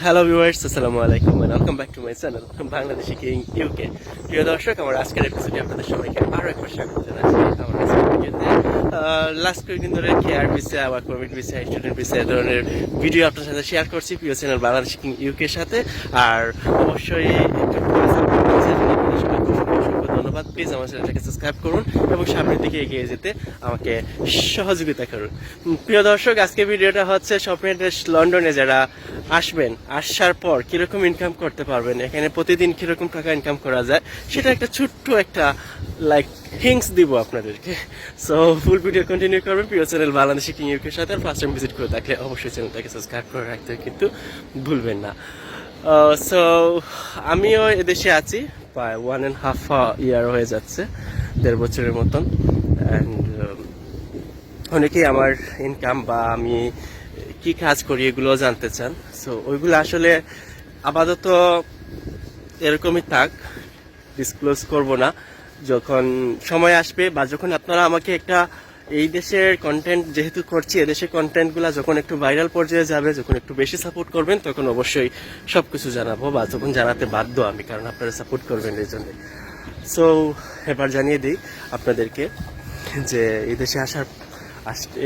Hello viewers, আসসালামু আলাইকুম and welcome back to my channel Bangladeshi king UK. প্রিয় দর্শক, আমার আজকের এপিসোডে আপনাদের সবাইকে আরো একবার স্বাগত জানাচ্ছি। আমার আজকের ভিডিওতে লাস্ট কয়েকদিন ধরে care visa, work permit visa, student visa এই ধরনের ভিডিও আপনার সাথে শেয়ার করছি প্রিয় চ্যানেল বাংলাদেশি কিং ইউকের সাথে। আর অবশ্যই ধন্যবাদ। প্লিজ আমার চ্যানেলটাকে সাবস্ক্রাইব করুন এবং সামনের দিকে এগিয়ে যেতে আমাকে সহযোগিতা করুন। প্রিয় দর্শক, আজকে ভিডিওটা হচ্ছে স্বপ্নের দেশ লন্ডনে যারা আসবেন, আসার পর কিরকম ইনকাম করতে পারবেন, এখানে প্রতিদিন কিরকম টাকা ইনকাম করা যায়, সেটা একটা ছোট্ট একটা হিংস দিব আপনাদেরকে। সো ফুল ভিডিও কন্টিনিউ করবেন প্রিয় চ্যানেল বাংলাদেশি কিং ইউকের সাথে। আর ফার্স্ট টাইম ভিজিট করে থাকলে অবশ্যই চ্যানেলটাকে সাবস্ক্রাইব করে রাখতে কিন্তু ভুলবেন না। সো আমিও এদেশে আছি প্রায় 1.5 ইয়ার হয়ে যাচ্ছে, 1.5 বছরের মতন। অ্যান্ড অনেকেই আমার ইনকাম বা আমি কি কাজ করি এগুলো জানতে চান। সো ওইগুলো আসলে আপাতত এরকমই থাক, ডিসক্লোজ করব না। যখন সময় আসবে বা যখন আপনারা আমাকে একটা এই দেশের কন্টেন্ট যেহেতু করছি, এদেশের কন্টেন্টগুলো যখন একটু ভাইরাল পর্যায়ে যাবে, যখন একটু বেশি সাপোর্ট করবেন, তখন অবশ্যই সবকিছু জানাবো বা তখন জানাতে বাধ্য আমি, কারণ আপনারা সাপোর্ট করবেন এই জন্য। সো এবার জানিয়ে দিই আপনাদেরকে যে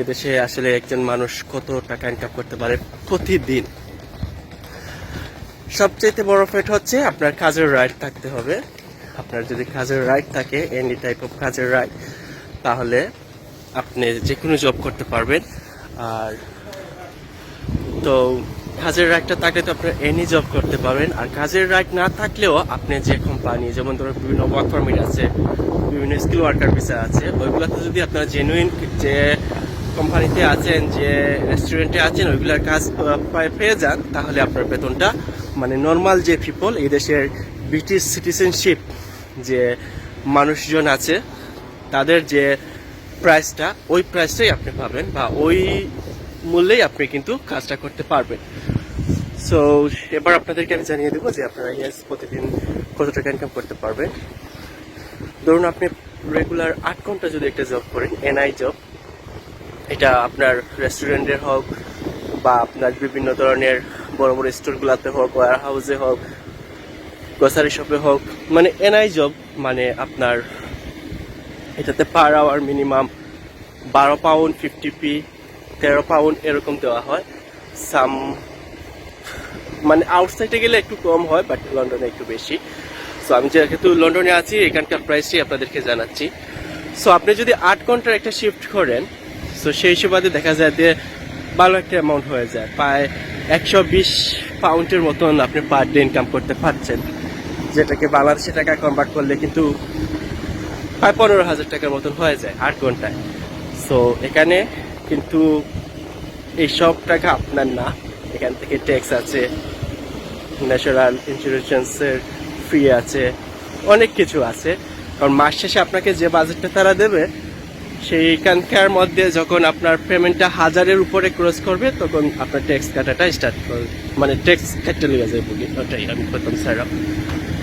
এদেশে আসলে একজন মানুষ কত টাকা ইনকাম করতে পারে প্রতিদিন। সবচেয়ে বড় ফেট হচ্ছে আপনার কাজের রাইট থাকতে হবে। আপনার যদি কাজের রাইট থাকে, এনি টাইপ অফ কাজের রাইট, তাহলে আপনি যে কোনো জব করতে পারবেন। আর তো কাজের রাইটটা থাকলে তো আপনার এনি জব করতে পারবেন। আর কাজের রাইট না থাকলেও আপনি যে কোম্পানি, যেমন ধরুন বিভিন্ন ওয়ার্ক পারমিট আছে, বিভিন্ন স্কিল ওয়ার্কার ভিসা আছে, ওইগুলোতে যদি আপনারা জেনুইন যে কোম্পানিতে আছেন, যে রেস্টুরেন্টে আছেন, ওইগুলোর কাজ পেয়ে যান, তাহলে আপনার বেতনটা মানে নর্মাল যে পিপল, এই দেশের ব্রিটিশ সিটিজেনশিপ যে মানুষজন আছে, তাদের যে প্রাইসটা, ওই প্রাইসটাই আপনি পাবেন বা ওই মূল্যেই আপনি কিন্তু কাজটা করতে পারবেন। সো এবার আপনাদেরকে আমি জানিয়ে দেবো যে আপনারা প্রতিদিন কত টাকা ইনকাম করতে পারবেন। ধরুন আপনি রেগুলার 8 ঘন্টা যদি একটা জব করেন, এনআই জব, এটা আপনার রেস্টুরেন্টের হোক বা আপনার বিভিন্ন ধরনের বড় বড় স্টোরগুলোতে হোক, ওয়ার হাউসে হোক, গ্রোসারি শপে হোক, মানে এনআই জব, মানে আপনার এটাতে per hour minimum 12 pound 50p, 13 pound এরকম দেওয়া হয়। মানে আউটসাইডে গেলে একটু কম হয়, বাট লন্ডনে একটু বেশি। সো আমি যেহেতু লন্ডনে আছি, এখানকার প্রাইসটি আপনাদেরকে জানাচ্ছি। সো আপনি যদি 8 ঘন্টার একটা শিফট করেন, সো সেই সুবাদে দেখা যায় যে ভালো একটা অ্যামাউন্ট হয়ে যায়, প্রায় 120 পাউন্ডের মতন আপনি পার ডে ইনকাম করতে পারছেন, যেটাকে বাংলাদেশি টাকা কনভার্ট করলে কিন্তু প্রায় 15,000 টাকার মতন হয়ে যায় 8 ঘন্টায়। সো এখানে কিন্তু এইসব টাকা আপনার না, এখান থেকে ট্যাক্স আছে, ন্যাশনাল ইন্স্যুরেন্সের ফ্রি আছে, অনেক কিছু আছে। কারণ মাস শেষে আপনাকে যে বাজেটটা তারা দেবে, সেইখানকার মধ্যে যখন আপনার পেমেন্টটা 1000-এর উপরে ক্রস করবে, তখন আপনার ট্যাক্স কাটাটা স্টার্ট করবে, মানে ট্যাক্স কাটতে লেগে যায় বলি, ওটাই আমি প্রথম স্যার।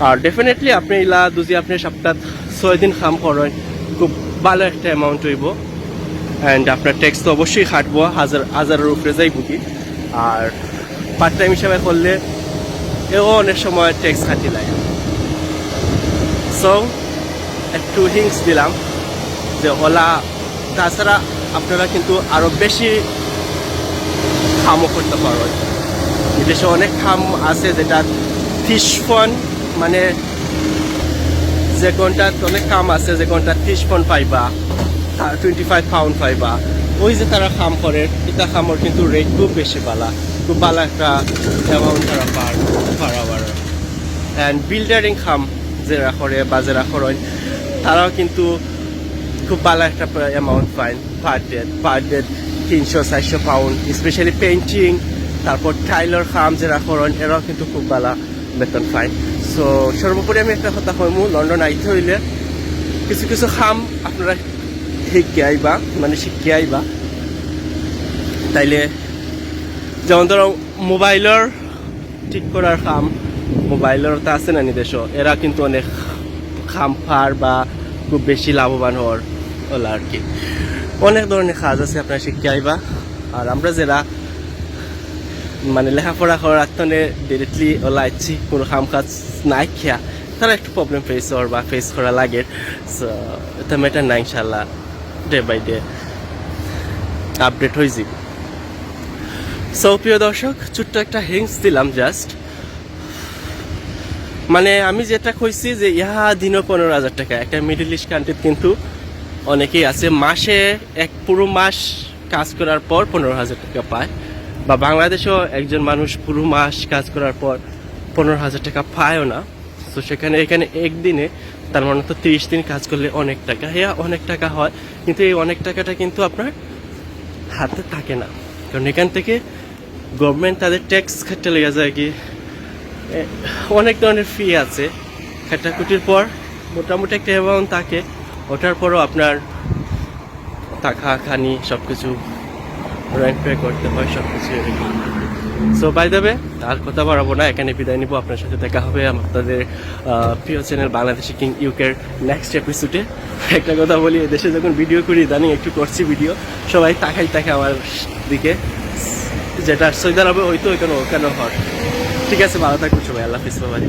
আর ডেফিনেটলি আপনি ইলা যদি আপনি সপ্তাহ 6 দিন কাম করেন, খুব ভালো একটা অ্যামাউন্ট হইব। অ্যান্ড আপনার ট্যাক্স তো অবশ্যই খাটবো, হাজারের উপরে যাই বুঝি। আর পার্ট টাইম হিসাবে করলে এও অনেক সময় ট্যাক্স খাটি লাগে। সো একটু হিংস দিলাম যে ওলা। তাছাড়া আপনারা কিন্তু আরো বেশি খামও করতে পারবেন। বিদেশে অনেক খাম আছে, যেটা 30 পন, মানে যে কোনটা অনেক কাম আছে, যে কোনটা 30 পন পাইবা, 25 পাউন্ড পাইবা। ওই যে তারা খাম করে, এটা খামর কিন্তু রেট খুব বেশি বালা, খুব ভালো একটা অ্যামাউন্ট তারা পার আওয়ার। অ্যান্ড বিল্ডারিং খাম যারা করে বা যারা করেন, তারাও কিন্তু খুব ভালো একটা অ্যামাউন্ট পায় per day 300-400 pound, specially painting, তারপর টাইলর খাম যারা করেন, এরাও কিন্তু খুব ভালো বেতন পায়। সো সর্বোপরি আমি একটা কথা কইমু, লন্ডন আইতে হইলে কিছু কিছু খাম আপনারা শিখে আইবা, মানে শিখে আইবা। তাইলে যেমন ধরো মোবাইলের ঠিক করার খাম, মোবাইলের তো আছে না নিদেশ, এরা কিন্তু অনেক খাম পার বা খুব বেশি লাভবান হওয়ার ওলা আর কি। অনেক ধরনের কাজ আছে, আপনারা শিখে আইবা। আর আমরা যারা মানে লেখাপড়া করার তনে ডিরেক্টলি ওলা ইচ্ছি কোনো কাম কাজ নাই খেয়া তারা একটু প্রবলেম ফেস হওয়ার বা ফেস করা লাগে। সো এটা ম্যাটার না, ইনশাল্লাহ ডে বাই ডে আপডেট হয়ে যাবে। সো প্রিয় দর্শক, ছোট্ট একটা হিংস দিলাম জাস্ট। মানে আমি যেটা কইছি যে ইহা দিনও 15,000 টাকা, একটা মিডল ইস্ট কান্ট্রিতে কিন্তু অনেকেই আছে মাসে এক পুরো মাস কাজ করার পর 15,000 টাকা পায়, বা বাংলাদেশেও একজন মানুষ পুরো মাস কাজ করার পর 15,000 টাকা পায়ও না। তো সেখানে এখানে একদিনে তার মানে তো 30 দিন কাজ করলে অনেক টাকা, হ্যাঁ অনেক টাকা হয়, কিন্তু এই অনেক টাকাটা কিন্তু আপনার হাতে থাকে না, কারণ এখান থেকে গভর্নমেন্ট তাদের ট্যাক্স খাটতে লেগে যায় কি অনেক ধরনের ফি আছে, খাটাকুটির পর মোটামুটি একটা অ্যামাউন্ট থাকে, ওটার পরও আপনার টাকা খানি সব কিছু র্যাঙ্ক পে করতে হয় সব কিছু। সো বাই দেবে আর কথা বাড়াবো না, এখানে বিদায় নিব। আপনার সাথে দেখা হবে আপনাদের প্রিয় চ্যানেল বাংলাদেশি কিং ইউকের নেক্সট এপিসোডে। একটা কথা বলি, দেশে যখন ভিডিও করি ইদানিং একটু করছি ভিডিও, সবাই তাকাই থাকে আমার দিকে, যেটা সৌদি আরবে হয়তো ওইখানে হয়। ঠিক আছে, ভালো থাকুন সবাই, আল্লাহ হাফিজ, বাই।